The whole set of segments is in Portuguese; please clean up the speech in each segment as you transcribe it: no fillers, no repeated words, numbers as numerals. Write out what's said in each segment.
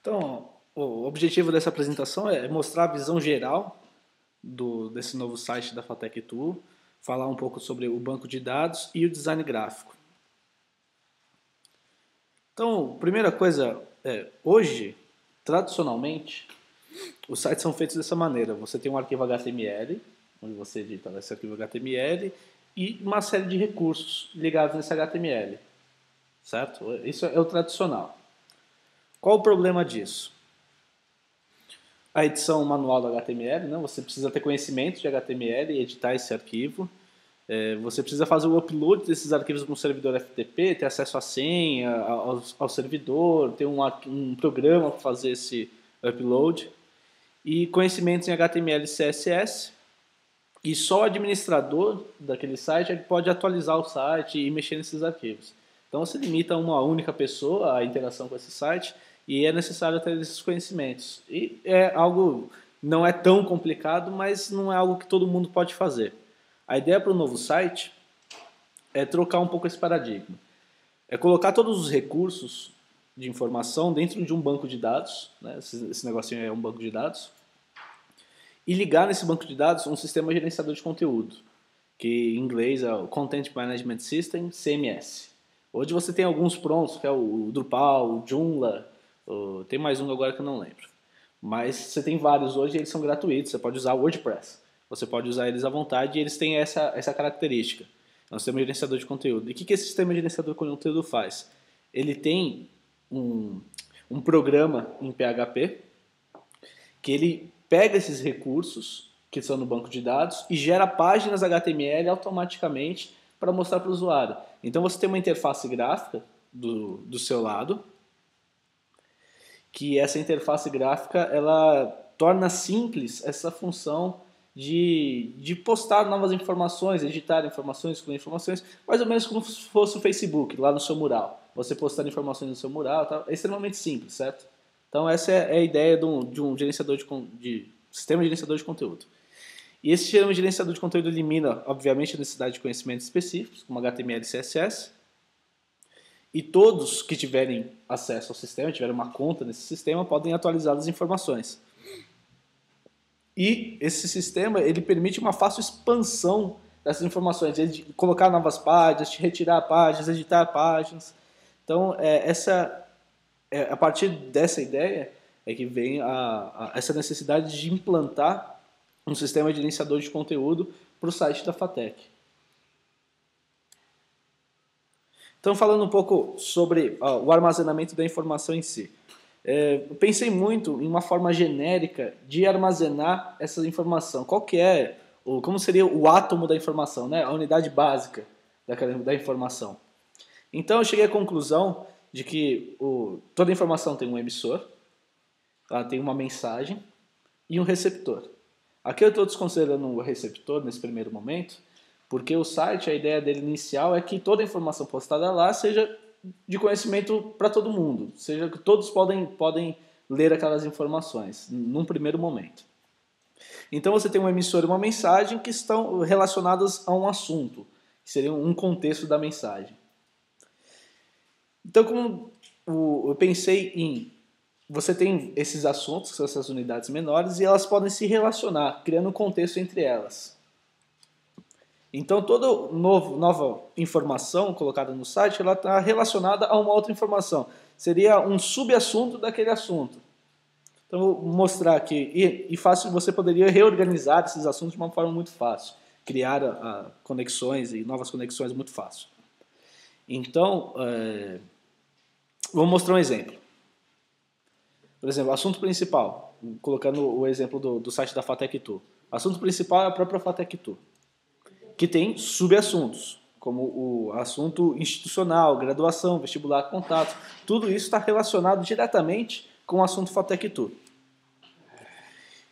Então, o objetivo dessa apresentação é mostrar a visão geral desse novo site da Fatec Tool, falar um pouco sobre o banco de dados e o design gráfico. Então, primeira coisa, hoje, tradicionalmente, os sites são feitos dessa maneira. Você tem um arquivo HTML, onde você edita esse arquivo HTML, e uma série de recursos ligados nesse HTML, certo? Isso é o tradicional. Qual o problema disso? A edição manual do HTML, né? Você precisa ter conhecimento de HTML e editar esse arquivo. Você precisa fazer o upload desses arquivos no servidor FTP, ter acesso à senha, ao servidor, ter um programa para fazer esse upload. E conhecimentos em HTML e CSS. E só o administrador daquele site é que pode atualizar o site e mexer nesses arquivos. Então você limita a uma única pessoa a interação com esse site e é necessário ter esses conhecimentos. E é algo, não é tão complicado, mas não é algo que todo mundo pode fazer. A ideia para o novo site é trocar um pouco esse paradigma. É colocar todos os recursos de informação dentro de um banco de dados, né? Esse negocinho é um banco de dados, e ligar nesse banco de dados um sistema gerenciador de conteúdo, que em inglês é o Content Management System, CMS. Hoje você tem alguns prontos, que é o Drupal, o Joomla, tem mais um agora que eu não lembro. Mas você tem vários hoje e eles são gratuitos, você pode usar o WordPress. Você pode usar eles à vontade e eles têm essa característica. É um sistema gerenciador de conteúdo. E o que esse sistema gerenciador de conteúdo faz? Ele tem um programa em PHP que ele pega esses recursos que são no banco de dados e gera páginas HTML automaticamente para mostrar para o usuário. Então você tem uma interface gráfica do seu lado, que essa interface gráfica ela torna simples essa função de postar novas informações, editar informações, excluir informações, mais ou menos como se fosse o Facebook, lá no seu mural. Você postar informações no seu mural, tá? É extremamente simples, certo? Então essa é a ideia de um gerenciador de sistema gerenciador de conteúdo. E esse sistema gerenciador de conteúdo elimina, obviamente, a necessidade de conhecimentos específicos, como HTML e CSS, e todos que tiverem acesso ao sistema, tiverem uma conta nesse sistema, podem atualizar as informações. E esse sistema ele permite uma fácil expansão dessas informações, de colocar novas páginas, de retirar páginas, editar páginas. Então, a partir dessa ideia é que vem essa necessidade de implantar um sistema de gerenciador de conteúdo para o site da Fatec. Então, falando um pouco sobre o armazenamento da informação em si. Eu pensei muito em uma forma genérica de armazenar essa informação. Qual que é, como seria o átomo da informação, né? A unidade básica da informação. Então, eu cheguei à conclusão de que toda informação tem um emissor, ela tem uma mensagem e um receptor. Aqui eu estou desconsiderando o receptor nesse primeiro momento, porque o site, a ideia dele inicial é que toda a informação postada lá seja de conhecimento para todo mundo, seja que todos podem ler aquelas informações num primeiro momento. Então você tem um emissor e uma mensagem que estão relacionadas a um assunto, que seria um contexto da mensagem. Então, como eu pensei em... Você tem esses assuntos, que são essas unidades menores, e elas podem se relacionar, criando um contexto entre elas. Então, toda nova informação colocada no site, ela está relacionada a uma outra informação. Seria um subassunto daquele assunto. Então, eu vou mostrar aqui. E fácil, você poderia reorganizar esses assuntos de uma forma muito fácil. Criar conexões e novas conexões muito fácil. Então, vou mostrar um exemplo. Por exemplo, assunto principal. Colocando o exemplo do site da Fatec Tool. Assunto principal é a própria Fatec Tool, que tem subassuntos, como o assunto institucional, graduação, vestibular, contato. Tudo isso está relacionado diretamente com o assunto Fatec Tool.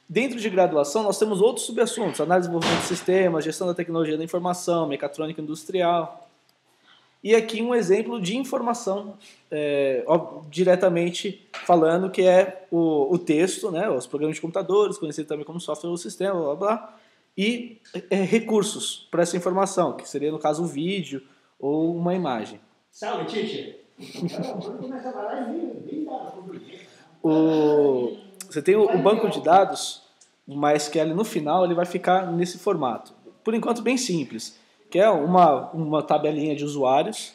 Dentro de graduação, nós temos outros subassuntos: análise e desenvolvimento de sistemas, gestão da tecnologia da informação, mecatrônica industrial. E aqui um exemplo de informação, diretamente falando, que é o texto, né, os programas de computadores, conhecido também como software ou sistema, blá, blá, blá, e recursos para essa informação, que seria, no caso, um vídeo ou uma imagem. Salve, teacher! você tem o banco de dados, mas que ali no final ele vai ficar nesse formato. Por enquanto bem simples, que é uma tabelinha de usuários,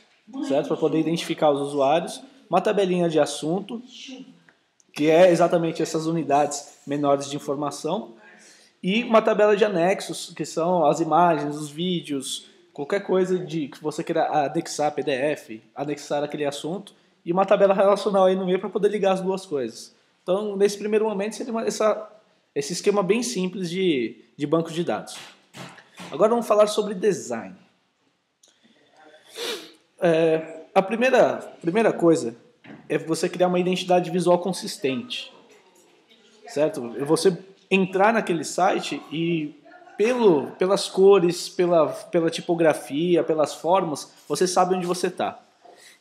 certo? Para poder identificar os usuários, uma tabelinha de assunto, que é exatamente essas unidades menores de informação, e uma tabela de anexos, que são as imagens, os vídeos, qualquer coisa que você queira anexar PDF, anexar aquele assunto, e uma tabela relacional aí no meio para poder ligar as duas coisas. Então, nesse primeiro momento, seria esse esquema bem simples de banco de dados. Agora vamos falar sobre design. A primeira coisa é você criar uma identidade visual consistente, certo? Você entrar naquele site e pelas cores, pela tipografia, pelas formas, você sabe onde você está.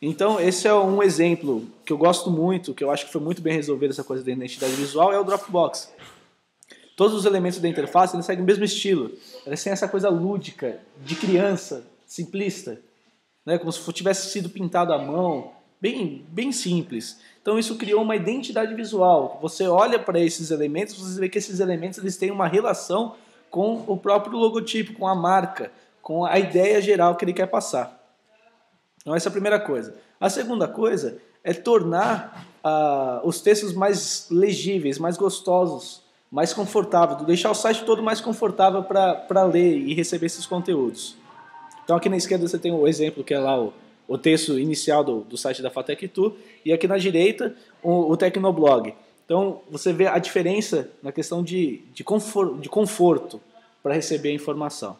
Então, esse é um exemplo que eu gosto muito, que eu acho que foi muito bem resolvido essa coisa da identidade visual, é o Dropbox. Todos os elementos da interface eles seguem o mesmo estilo. Eles têm essa coisa lúdica, de criança, simplista, né? Como se tivesse sido pintado à mão, bem simples. Então isso criou uma identidade visual. Você olha para esses elementos, você vê que esses elementos eles têm uma relação com o próprio logotipo, com a marca, com a ideia geral que ele quer passar. Então essa é a primeira coisa. A segunda coisa é tornar os textos mais legíveis, mais gostosos, mais confortáveis, deixar o site todo mais confortável para ler e receber esses conteúdos. Então aqui na esquerda você tem o exemplo que é lá o texto inicial do site da FATEC-TU e aqui na direita o Tecnoblog. Então você vê a diferença na questão de conforto para receber a informação.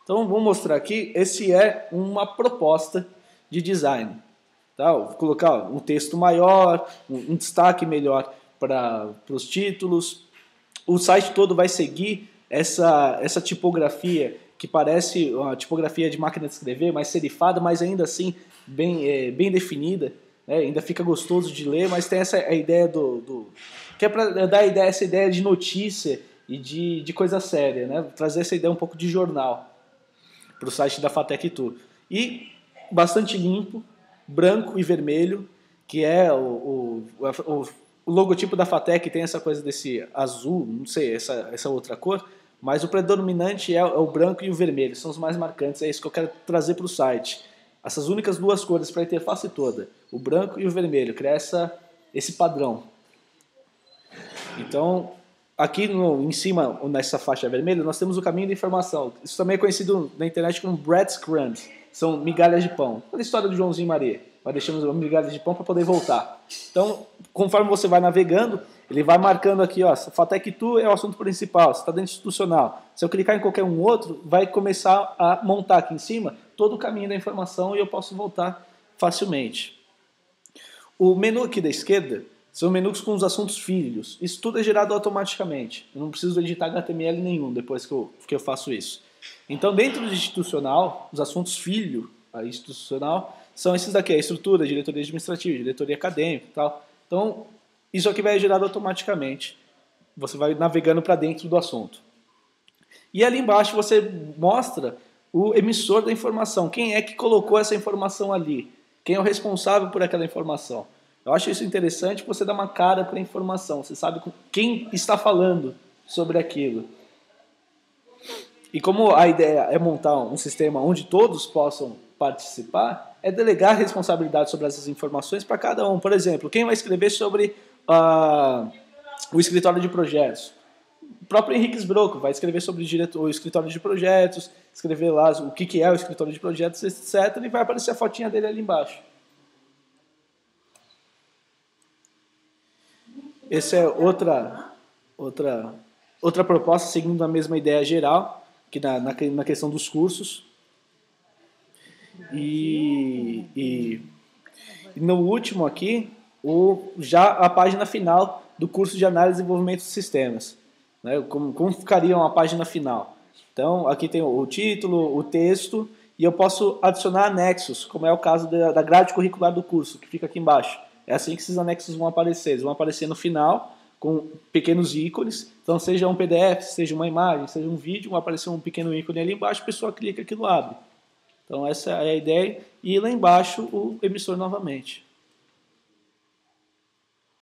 Então vou mostrar aqui, esse é uma proposta de design. Tá? Vou colocar um texto maior, um destaque melhor para os títulos. O site todo vai seguir essa tipografia que parece uma tipografia de máquina de escrever, mais serifada, mas ainda assim bem definida. Né? Ainda fica gostoso de ler, mas tem a ideia que é para dar essa ideia de notícia e de coisa séria, né? Trazer essa ideia um pouco de jornal para o site da FATEC-TU. E bastante limpo, branco e vermelho, que é o logotipo da FATEC tem essa coisa desse azul, não sei, essa outra cor, mas o predominante é o branco e o vermelho, são os mais marcantes, é isso que eu quero trazer para o site. Essas únicas duas cores para a interface toda, o branco e o vermelho, criar esse padrão. Então, aqui em cima, nessa faixa vermelha, nós temos o caminho da informação. Isso também é conhecido na internet como breadcrumbs, são migalhas de pão. Olha a história do Joãozinho e Maria. Vai deixando uma migalha de pão para poder voltar. Então, conforme você vai navegando, ele vai marcando aqui, ó, FATEC-TU é o assunto principal, você está dentro institucional. Se eu clicar em qualquer um outro, vai começar a montar aqui em cima todo o caminho da informação e eu posso voltar facilmente. O menu aqui da esquerda são menus com os assuntos filhos. Isso tudo é gerado automaticamente. Eu não preciso editar HTML nenhum depois que eu faço isso. Então, dentro do institucional, os assuntos filho institucional são esses daqui, a estrutura, diretoria administrativa, diretoria acadêmica e tal. Então, isso aqui vai gerado automaticamente. Você vai navegando para dentro do assunto. E ali embaixo você mostra o emissor da informação. Quem é que colocou essa informação ali? Quem é o responsável por aquela informação? Eu acho isso interessante, porque você dá uma cara para a informação. Você sabe quem está falando sobre aquilo. E como a ideia é montar um sistema onde todos possam participar, é delegar responsabilidade sobre essas informações para cada um. Por exemplo, quem vai escrever sobre o escritório de projetos? O próprio Henrique Sbroco vai escrever sobre o escritório de projetos, escrever lá o que é o escritório de projetos, etc. E vai aparecer a fotinha dele ali embaixo. Essa é outra proposta, seguindo a mesma ideia geral, que na questão dos cursos. E no último aqui, já a página final do curso de análise e desenvolvimento de sistemas. Né? Como ficaria uma página final? Então, aqui tem o título, o texto, e eu posso adicionar anexos, como é o caso da grade curricular do curso, que fica aqui embaixo. É assim que esses anexos vão aparecer. Eles vão aparecer no final, com pequenos ícones. Então, seja um PDF, seja uma imagem, seja um vídeo, vai aparecer um pequeno ícone ali embaixo, a pessoa clica e aquilo abre. Então, essa é a ideia. E lá embaixo, o emissor novamente.